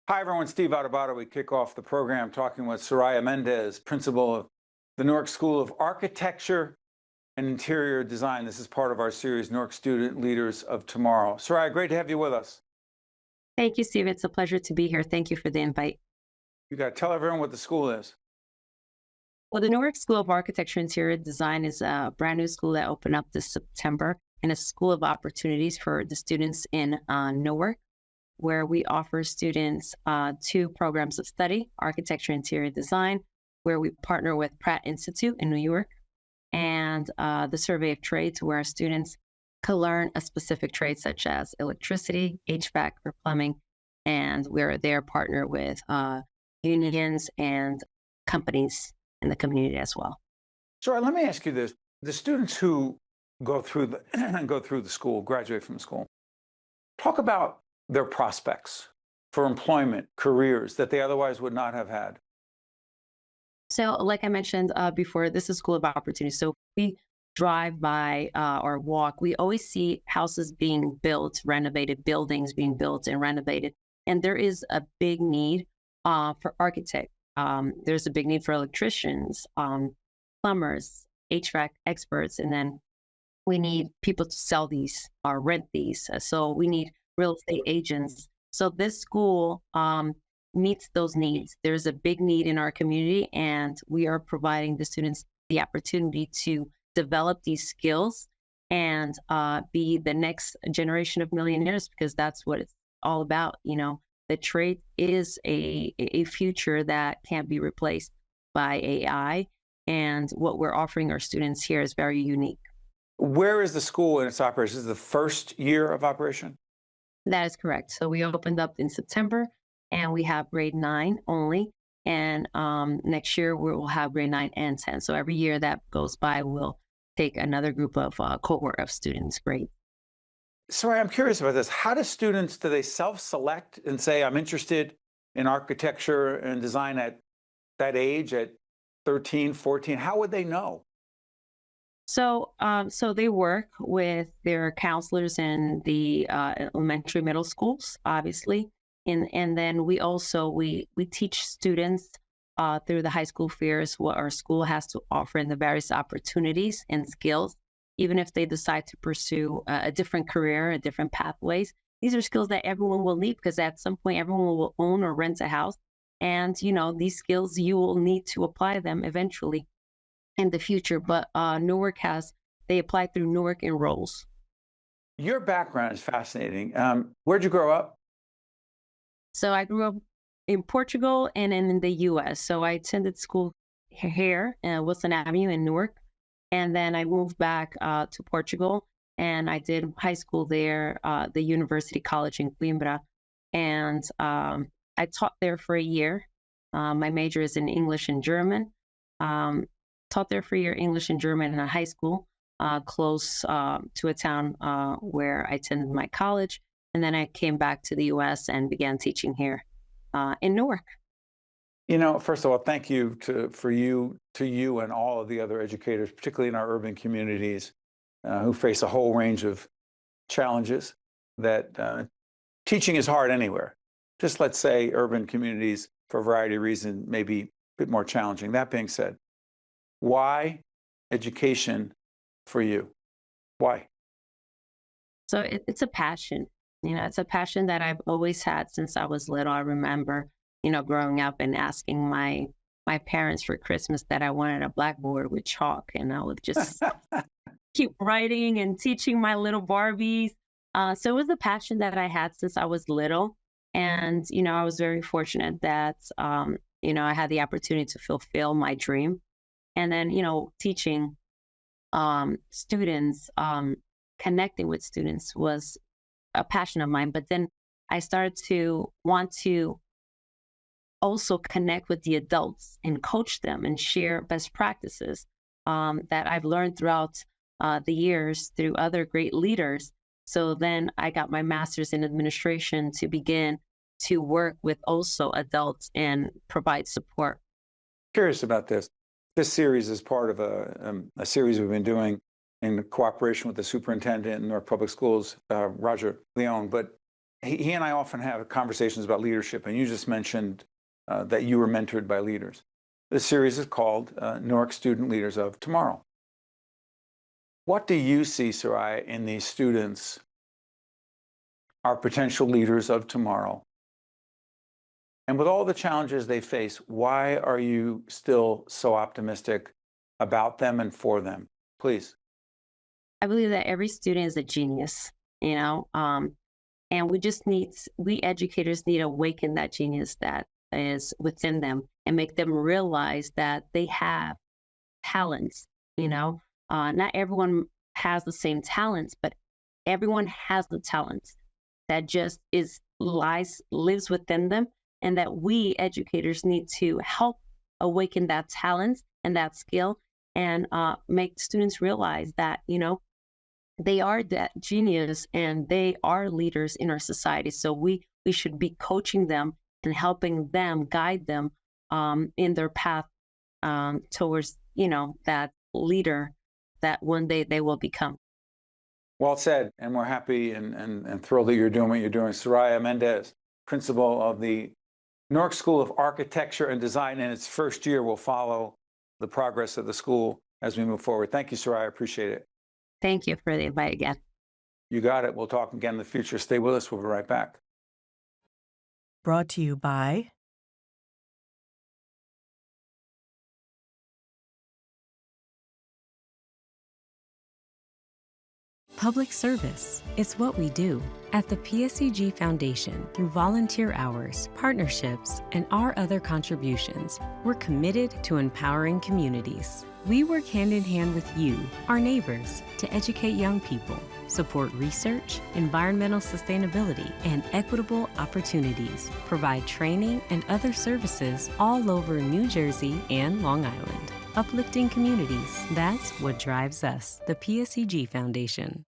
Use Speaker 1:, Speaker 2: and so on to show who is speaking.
Speaker 1: Hi, everyone. Steve Adubato. We kick off the program talking with Soraia Mendes, principal of the Newark School of Architecture and Interior Design. This is part of our series, Newark Student Leaders of Tomorrow. Soraia, great to have you with us.
Speaker 2: Thank you, Steve. It's a pleasure to be here. Thank you for the invite.
Speaker 1: You got to tell everyone what the school is.
Speaker 2: Well, the Newark School of Architecture and Interior Design is a brand new school that opened up this September, and a school of opportunities for the students in Newark, where we offer students two programs of study: architecture and interior design, where we partner with Pratt Institute in New York, and the survey of trades, where our students can learn a specific trade such as electricity, HVAC, or plumbing, and we're there partner with unions and companies in the community as well.
Speaker 1: Soraia, let me ask you this. The students who go through the go through the school, graduate from the school, talk about their prospects for employment, careers that they otherwise would not have had.
Speaker 2: So, like I mentioned before, this is School of Opportunity. So, we drive by or walk, we always see houses being built, renovated, buildings being built and renovated. And there is a big need for architects. There's a big need for electricians, plumbers, HVAC experts, and then we need people to sell these or rent these. So, we need real estate agents. So, this school meets those needs. There's a big need in our community, and we are providing the students the opportunity to develop these skills and be the next generation of millionaires, because that's what it's all about. You know, the trade is a future that can't be replaced by AI. And what we're offering our students here is very unique.
Speaker 1: Where is the school in its operation? This is the first year of operation?
Speaker 2: That is correct. So we opened up in September, and we have grade 9 only. And next year we will have grade 9 and 10. So every year that goes by, we'll take another group of cohort of students. Great.
Speaker 1: Sorry, I'm curious about this. How do students, do they self-select and say, I'm interested in architecture and design at that age, at 13, 14? How would they know?
Speaker 2: So they work with their counselors in the elementary, middle schools, obviously, and then we teach students through the high school fairs what our school has to offer and the various opportunities and skills. Even if they decide to pursue a different career, a different pathways, these are skills that everyone will need, because at some point everyone will own or rent a house, and these skills you will need to apply them eventually in the future. But Newark they apply through Newark Enrolls.
Speaker 1: Your background is fascinating. Where'd you grow up?
Speaker 2: So I grew up in Portugal and in the US. So I attended school here in Wilson Avenue in Newark. And then I moved back to Portugal, and I did high school there, the University College in Coimbra. And I taught there for a year. My major is in English and German. Taught there for a year, English and German, in a high school close to a town where I attended my college. And then I came back to the US and began teaching here in Newark.
Speaker 1: First of all, thank you to you and all of the other educators, particularly in our urban communities, who face a whole range of challenges that teaching is hard anywhere. Just let's say urban communities, for a variety of reasons, may be a bit more challenging. That being said, why education for you? Why?
Speaker 2: So it's a passion. It's a passion that I've always had since I was little. I remember, growing up and asking my parents for Christmas that I wanted a blackboard with chalk, and I would just keep writing and teaching my little Barbies. So it was a passion that I had since I was little, and I was very fortunate that I had the opportunity to fulfill my dream, and then teaching students, connecting with students was a passion of mine. But then I started to want to also connect with the adults and coach them and share best practices that I've learned throughout the years through other great leaders. So then I got my master's in administration to begin to work with also adults and provide support.
Speaker 1: Curious about this. This series is part of a series we've been doing in cooperation with the superintendent in Newark Public Schools, Roger Leone. But he and I often have conversations about leadership, and you just mentioned that you were mentored by leaders. This series is called Newark Student Leaders of Tomorrow. What do you see, Soraia, in these students, our potential leaders of tomorrow? And with all the challenges they face, why are you still so optimistic about them and for them? Please.
Speaker 2: I believe that every student is a genius, you know, and we educators need to awaken that genius that is within them and make them realize that they have talents, you know. Not everyone has the same talents, but everyone has the talents that just lives within them, and that we educators need to help awaken that talent and that skill, and make students realize that, you know, they are that genius and they are leaders in our society. So we should be coaching them and helping them, guide them in their path towards, you know, that leader that one day they will become.
Speaker 1: Well said, and we're happy and thrilled that you're doing what you're doing. Soraia Mendes, principal of the Newark School of Architecture and Design in its first year, will follow the progress of the school as we move forward. Thank you, Soraia. I appreciate it.
Speaker 2: Thank you for the invite again.
Speaker 1: You got it. We'll talk again in the future. Stay with us. We'll be right back.
Speaker 3: Brought to you by Public service. It's what we do. At the PSEG Foundation, through volunteer hours, partnerships, and our other contributions, we're committed to empowering communities. We work hand in hand with you, our neighbors, to educate young people, support research, environmental sustainability, and equitable opportunities, provide training and other services all over New Jersey and Long Island. Uplifting communities, that's what drives us, the PSEG Foundation.